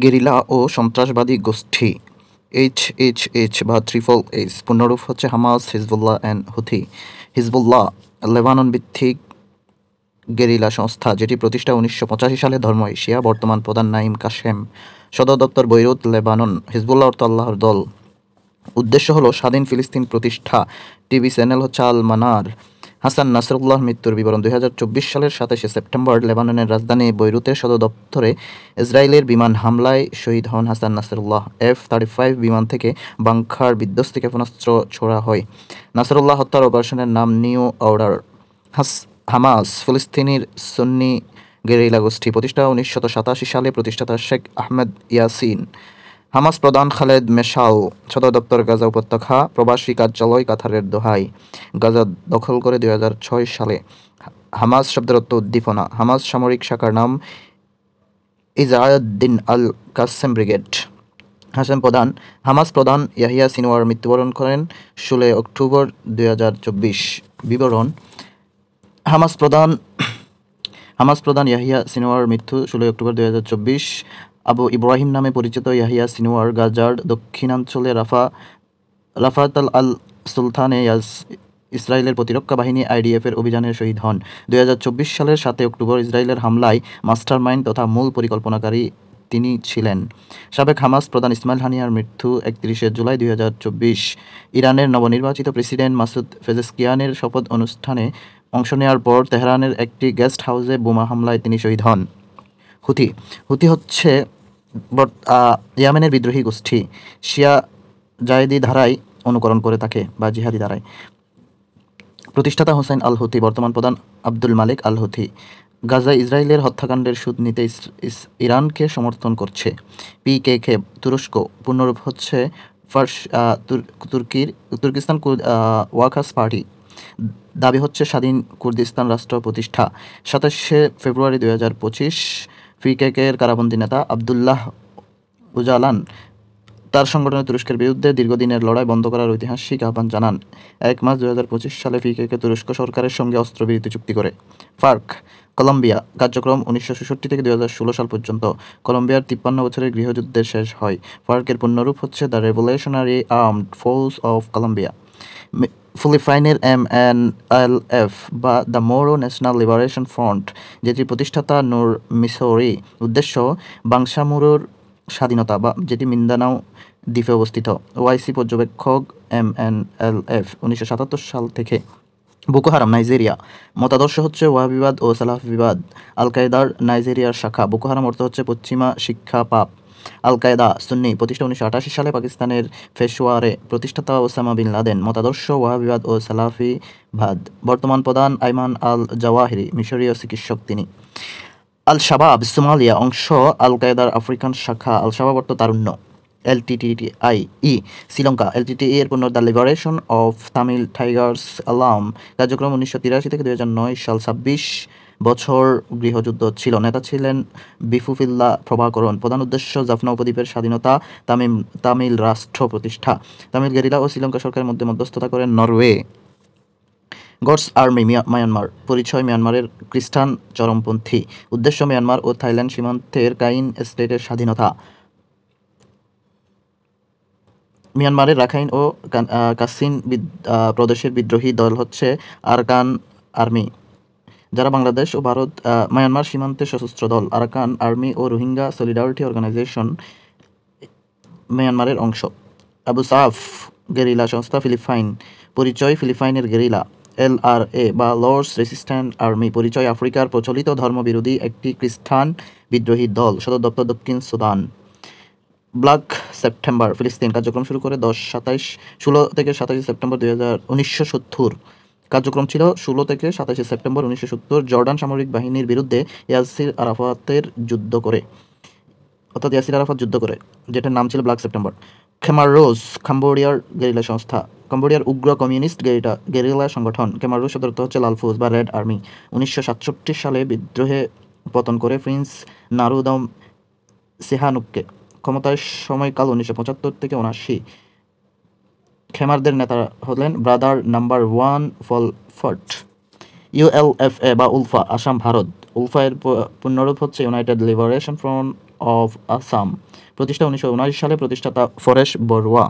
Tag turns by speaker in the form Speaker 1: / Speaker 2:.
Speaker 1: Guerrilla ও সন্ত্রাসবাদী গোষ্ঠী এইচএইচএচ বা ট্রিপল এইচ পূর্ণরূপ হচ্ছে Hamas, Hezbollah and Houthi. Hezbollah Lebanon ভিত্তিক গেরিলা সংস্থা, যেটি প্রতিষ্ঠা 1985 সালে। ধর্ম এশিয়া। বর্তমান প্রধান নাঈম কাশেম। সদর দপ্তর বৈরুত, লেবানন। হিজবুল্লাহ অর্থ আল্লাহর দল। উদ্দেশ্য হলো স্বাধীন ফিলিস্তিন প্রতিষ্ঠা। টিভি চ্যানেল হচ্ছে আল মানার। হাসান নাসরুল্লাহর মৃত্যুর বিবরণ 2024 সালের 27 সেপ্টেম্বর লেবাননের রাজধানী বৈরুতের সদর দপ্তরে ইসরায়েলের বিমান হামলায় শহীদ হন হাসান নাসরুল্লাহ। F-35 বিমান থেকে বাংকার বিধ্বস্ত ক্ষেপণাস্ত্র ছোড়া হয়। নাসরুল্লাহ হত্যার অপারেশনের নাম নিউ অর্ডার। হামাস ফিলিস্তিনির সুন্নি গেরিলা গোষ্ঠী, প্রতিষ্ঠা 1987 সালে। প্রতিষ্ঠাতা শেখ আহমেদ ইয়াসিন। হামাস প্রধান খালেদ মেশাল। সদর দপ্তর গাজা উপত্যকা। প্রবাসী কার্যালয় কাতারের দোহায়। গাজা দখল করে 2006 সালে। হামাস শব্দের অর্থ উদ্দীপনা। হামাস সামরিক শাখার নাম ইজাউদ্দিন আল কাসেম ব্রিগেড। হামাস প্রধান ইয়াহিয়া সিনওয়ার মৃত্যুবরণ করেন 16 অক্টোবর 2024। বিবরণ: হামাস প্রধান ইয়াহিয়া সিনওয়ার মৃত্যু 16 অক্টোবর 2024। আবু ইব্রাহিম নামে পরিচিত ইয়াহিয়া সিনওয়ার গাজার দক্ষিণাঞ্চলে রাফাত আল সুলতানে ইসরায়েলের প্রতিরক্ষা বাহিনী IDF-এর অভিযানে শহীদ হন। 2024 সালের 7 অক্টোবর ইসরায়েলের হামলায় মাস্টারমাইন্ড তথা মূল পরিকল্পনাকারী তিনি ছিলেন। সাবেক হামাস প্রধান ইসমাইল হানিয়ার মৃত্যু 31 জুলাই 2024। ইরানের নবনির্বাচিত প্রেসিডেন্ট মাসুদ পেজেশকিয়ানের শপথ অনুষ্ঠানে অংশ নেওয়ার পর তেহরানের একটি গেস্ট হাউসে বোমা হামলায় তিনি শহীদ হন। হুথি হচ্ছে ইয়েমেনের বিদ্রোহী গোষ্ঠী। শিয়া জায়েদি ধারায় অনুকরণ করে থাকে বা জিহাদি ধারায়। প্রতিষ্ঠাতা হোসেন আল হুথি। বর্তমান প্রধান আব্দুল মালিক আল হুথি। গাজায় ইসরায়েলের হত্যাকাণ্ডের সুদ নিতে ইরানকে সমর্থন করছে। PKK তুরস্ক, পূর্ণরূপ হচ্ছে তুর্কিস্তান ওয়ার্কার্স পার্টি। দাবি হচ্ছে স্বাধীন কুর্দিস্তান রাষ্ট্র প্রতিষ্ঠা। 27 ফেব্রুয়ারি 2025 PKK-এর কারাবন্দী নেতা আবদুল্লাহ ওজালান তার সংগঠনের তুরস্কের বিরুদ্ধে দীর্ঘদিনের লড়াই বন্ধ করার ঐতিহাসিক আহ্বান জানান। 1 মার্চ 2025 সালে PKK তুরস্ক সরকারের সঙ্গে অস্ত্রবিরতি চুক্তি করে। ফার্ক কলম্বিয়া, কার্যক্রম 1966 থেকে 2016 সাল পর্যন্ত। কলম্বিয়ার 53 বছরের গৃহযুদ্ধের শেষ হয়। ফার্কের পূর্ণরূপ হচ্ছে the revolutionary armed force of Colombia. ফিলিপাইনের MNLF বা দ্য মোরো ন্যাশনাল লিবারেশন ফ্রন্ট, যেটির প্রতিষ্ঠাতা নূর মিসৌরি। উদ্দেশ্য বাংসামোরোর স্বাধীনতা, বা যেটি মিন্দানাও দ্বীপে অবস্থিত। OIC পর্যবেক্ষক MNLF 1977 সাল থেকে। বোকো হারাম নাইজেরিয়া, মতাদর্শ হচ্ছে ওয়াহাবিবাদ ও সালাফিবাদ। আল কায়েদার নাইজেরিয়ার শাখা। বোকো হারাম অর্থ হচ্ছে পশ্চিমা শিক্ষা পাপ। আল কায়েদা সুন্নি, প্রতিষ্ঠা 1988 সালে পাকিস্তানের পেশোয়ারে। প্রতিষ্ঠাতা ওসামা বিন লাদেন। মতাদর্শ ওয়াহাবিবাদ ও সালাফিবাদ। বর্তমান প্রধান আইমান আল জাওয়াহিরি, মিশরীয় চিকিৎসক তিনি। আল শাবাব সোমালিয়া অংশ। আল কায়েদার আফ্রিকান শাখা। আল শাবাব অর্থ তারুণ্য। LTTE শ্রীলঙ্কা। LTTE এর পূর্ণ the liberation of Tamil Tigers আলাম। কার্যক্রম 1983 থেকে 2009 সাল। 26 বছর গৃহযুদ্ধ ছিল। নেতা ছিলেন বিফুফিল্লা প্রভাকরণ। প্রধান উদ্দেশ্য জাফনা উপদ্বীপের স্বাধীনতা, তামিল রাষ্ট্র প্রতিষ্ঠা। তামিল গেরিলা ও শ্রীলঙ্কা সরকারের মধ্যে মধ্যস্থতা করেন নরওয়ে। গডস আর্মি মায়ানমার, পরিচয় মিয়ানমারের খ্রিস্টান চরমপন্থী। উদ্দেশ্য মিয়ানমার ও থাইল্যান্ড সীমান্তের কাইন স্টেটের স্বাধীনতা। মিয়ানমারের রাখাইন ও কাসিন প্রদেশের বিদ্রোহী দল হচ্ছে আরাকান আর্মি, যারা বাংলাদেশ ও ভারত মায়ানমার সীমান্তে সশস্ত্র দল। আরাকান আর্মি ও রোহিঙ্গা সলিডারিটি অর্গানাইজেশন মিয়ানমারের অংশ। আবু সাফ গেরিলা সংস্থা ফিলিপাইন। পরিচয় ফিলিপাইনের গেরিলা। LRA বা লর্ডস রেসিস্ট্যান্ট আর্মি, পরিচয় আফ্রিকার প্রচলিত ধর্মবিরোধী একটি খ্রিস্টান বিদ্রোহী দল। সদর দপ্তর দক্ষিণ সুদান। ব্ল্যাক সেপ্টেম্বর ফিলিস্তিন, কার্যক্রম শুরু করে 16 থেকে 27 সেপ্টেম্বর 1970। কার্যক্রম ছিল 16 থেকে 27 সেপ্টেম্বর 1970 জর্ডান সামরিক বাহিনীর বিরুদ্ধে ইয়াসির আরাফাত যুদ্ধ করে, যেটার নাম ছিল ব্ল্যাক সেপ্টেম্বর। খেমার রোজ কম্বোডিয়ার গেরিলা সংস্থা। কম্বোডিয়ার উগ্র কমিউনিস্ট গেরিলা সংগঠন। খেমার রোজ শব্দের অর্থ হচ্ছে লাল ফৌজ বা রেড আর্মি। 1967 সালে বিদ্রোহে পতন করে প্রিন্স নারুদম সিহানুককে ক্ষমতায় সময়কাল 1975 থেকে 1979। খেমারদের নেতা হলেন ব্রাদার নাম্বার 1 ফলফট। ULFA বা উলফা, আসাম ভারত। উলফায়ের পূর্ণরূপ হচ্ছে United liberation front of Assam. প্রতিষ্ঠা 1979 সালে, প্রতিষ্ঠাতা ফরেশ বড়ুয়া।